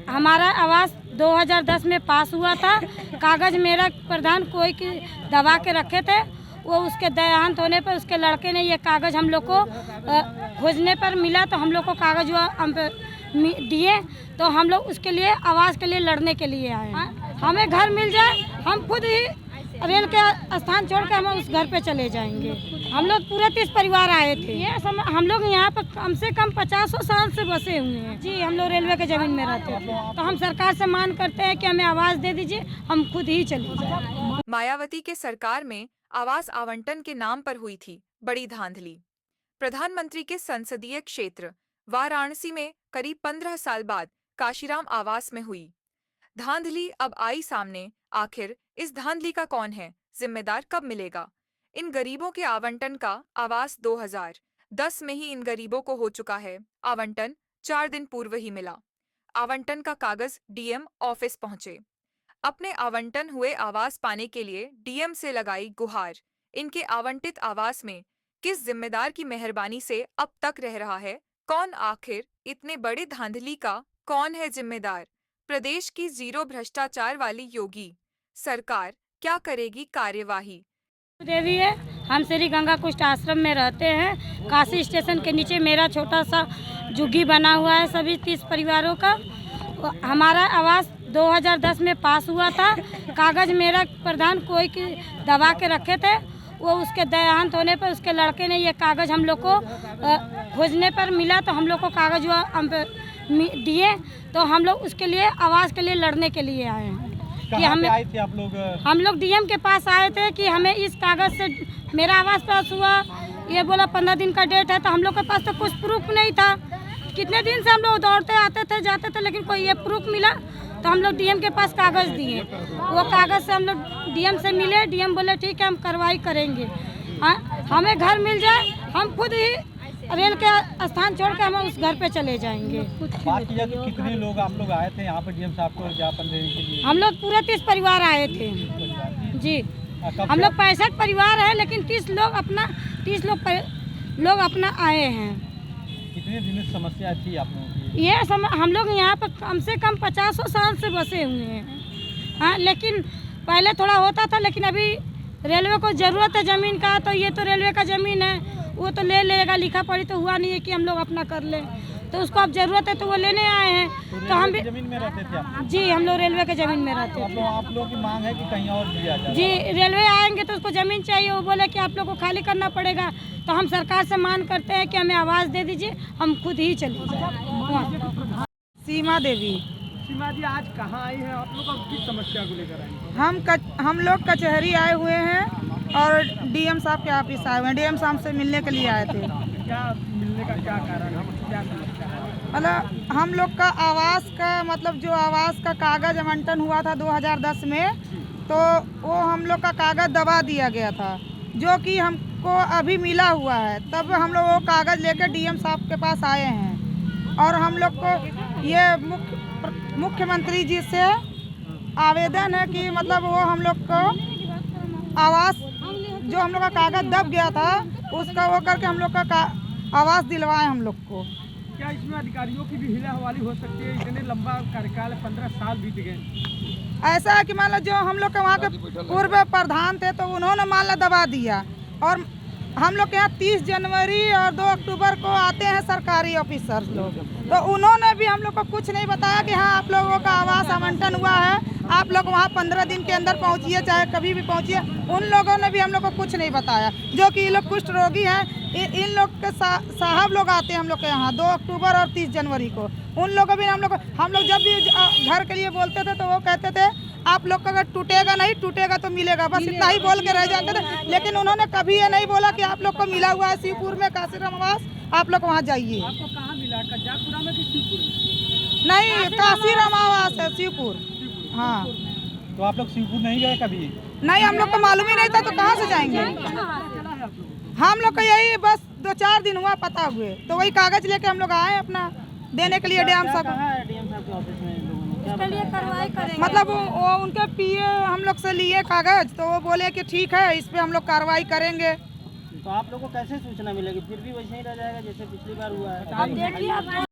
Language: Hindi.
हमारा आवास 2010 में पास हुआ था। कागज मेरा प्रधान कोई की दबा के रखे थे। वो उसके देहांत होने पर उसके लड़के ने ये कागज हम लोग को खोजने पर मिला, तो हम लोग को कागज दिए। तो हम लोग उसके लिए आवास के लिए लड़ने के लिए आए हैं। हमें घर मिल जाए, हम खुद ही रेल के स्थान छोड़ के हम उस घर पे चले जाएंगे। हम लोग पूरे 30 परिवार आए थे। ये हम लोग यहाँ पर कम से कम 50 साल से बसे हुए हैं। जी, हम लोग रेलवे के जमीन में रहते थे। तो हम सरकार से मांग करते हैं कि हमें आवास दे दीजिए, हम खुद ही चले जाए। मायावती के सरकार में आवास आवंटन के नाम पर हुई थी बड़ी धांधली। प्रधानमंत्री के संसदीय क्षेत्र वाराणसी में करीब 15 साल बाद काशीराम आवास में हुई धांधली अब आई सामने। आखिर इस धांधली का कौन है जिम्मेदार, कब मिलेगा? इन गरीबों के आवंटन का आवास 2010 में ही इन गरीबों को हो चुका है। आवंटन 4 दिन पूर्व ही मिला। आवंटन का कागज डीएम ऑफिस पहुंचे। अपने आवंटन हुए आवास पाने के लिए डीएम से लगाई गुहार। इनके आवंटित आवास में किस जिम्मेदार की मेहरबानी से अब तक रह रहा है? कौन आखिर इतने बड़े धांधली का कौन है जिम्मेदार? प्रदेश की जीरो भ्रष्टाचार वाली योगी सरकार क्या करेगी कार्यवाही? देवी है, हम श्री गंगा कुष्ठ आश्रम में रहते हैं। काशी स्टेशन के नीचे मेरा छोटा सा झुग्गी बना हुआ है सभी 30 परिवारों का। हमारा आवास 2010 में पास हुआ था। कागज मेरा प्रधान कोई की दबा के रखे थे। वो उसके देहांत होने पर उसके लड़के ने ये कागज हम लोग को खोजने पर मिला, तो हम लोग को कागज दिए। तो हम लोग उसके लिए आवास के लिए लड़ने के लिए आए हैं। कि हमें आए थे आप लोग? हम लोग डीएम के पास आए थे कि हमें इस कागज से मेरा आवास पास हुआ। ये बोला 15 दिन का डेट है, तो हम लोग के पास तो कुछ प्रूफ नहीं था। कितने दिन से हम लोग दौड़ते आते थे जाते थे, लेकिन कोई ये प्रूफ मिला तो हम लोग डीएम के पास कागज दिए। वो कागज से हम लोग डीएम से मिले। डीएम बोले ठीक है, हम कार्रवाई करेंगे। हमें घर मिल जाए, हम खुद ही रेल के स्थान छोड़ के हम उस घर पे चले जाएंगे। बात की जाए तो कितने लोग आप लोग आए थे यहाँ पर डीएम साहब को ज्ञापन देने के लिए? हम लोग पूरे 30 परिवार आए थे। जी, हम लोग 65 परिवार है, लेकिन 30 लोग अपना आए हैं। कितने दिनों से समस्या थी आप लोगों की? ये हम लोग यहाँ पर कम से कम 50 साल से बसे हुए हैं। हाँ, लेकिन पहले थोड़ा होता था, लेकिन अभी रेलवे को ज़रूरत है ज़मीन का, तो ये तो रेलवे का ज़मीन है, वो तो ले लेगा। लिखा पढ़ी तो हुआ नहीं है कि हम लोग अपना कर लें, तो उसको अब ज़रूरत है तो वो लेने आए हैं। तो हम भी जमीन में रहते थे आप? जी, हम लोग रेलवे के ज़मीन में रहते थे। आप लोगों की मांग है कि कहीं और दिया जाए? जी, रेलवे आएंगे तो उसको ज़मीन चाहिए। वो बोले कि आप लोग को खाली करना पड़ेगा। तो हम सरकार से मांग करते हैं कि हमें आवास दे दीजिए, हम खुद ही चले जाए। सीमा देवी। सीमा जी, आज कहाँ आई है आप लोग और किस समस्या को लेकर आए? हम लोग कचहरी आए हुए हैं और डीएम साहब के ऑफिस आए हुए हैं। डीएम साहब से मिलने के लिए आए थे। क्या मिलने का क्या कारण है, क्या समस्या है? मतलब हम लोग का आवास का मतलब जो आवास का कागज आवंटन हुआ था 2010 में, तो वो हम लोग का कागज दबा दिया गया था, जो कि हमको अभी मिला हुआ है। तब हम लोग वो कागज लेकर डीएम साहब के पास आए हैं और हम लोग को ये मुख्यमंत्री जी से आवेदन है कि मतलब वो हम लोग को आवास जो हम लोग का कागज दब गया था उसका वो करके हम लोग का आवास दिलवाए हम लोग को। क्या इसमें अधिकारियों की भी हिला हवाली हो सकती है? इतने लंबा कार्यकाल 15 साल बीत गए। ऐसा है कि मान लो जो हम लोग के वहाँ के पूर्व प्रधान थे तो उन्होंने मान लो दबा दिया, और हम लोग के यहाँ 30 जनवरी और 2 अक्टूबर को आते हैं सरकारी ऑफिसर लोग, तो उन्होंने भी हम लोग को कुछ नहीं बताया कि हाँ आप लोगों का आवास आवंटन हुआ है, आप लोग वहाँ 15 दिन के अंदर पहुँचिए, चाहे कभी भी पहुँचिए। उन लोगों ने भी हम लोग को कुछ नहीं बताया, जो कि ये लोग कुष्ठ रोगी हैं। इन लोग के साहब लोग आते हैं हम लोग के यहाँ 2 अक्टूबर और 30 जनवरी को। उन लोगों भी हम लोग जब भी घर के लिए बोलते थे तो वो कहते थे आप लोग का अगर टूटेगा नहीं, टूटेगा तो मिलेगा, बस इतना ही बोल के रह जाते थे। लेकिन उन्होंने कभी ये नहीं बोला कि आप लोग को मिला हुआ है शिवपुर में काशीराम आवास, आप लोग वहाँ जाइए। आपको कहाँ मिला, कजाकपुरा में कि शिवपुर में? नहीं, काशीराम आवास है शिवपुर। हाँ, तो आप लोग शिवपुर नहीं गए कभी? नहीं, हम लोग को मालूम ही नहीं था, तो कहाँ से जाएंगे? हम लोग को यही बस 2-4 दिन हुआ पता हुए, तो वही कागज लेके हम लोग आए अपना देने के लिए डीएम साहब के ऑफिस में। इसके लिए कार्रवाई करेंगे। मतलब वो उनके पीए हम लोग से लिए कागज, तो वो बोले कि ठीक है, इस पे हम लोग कार्रवाई करेंगे। तो आप लोगों को कैसे सूचना मिलेगी? फिर भी वैसे ही रह जाएगा जैसे पिछली बार हुआ है। अब देखिए अब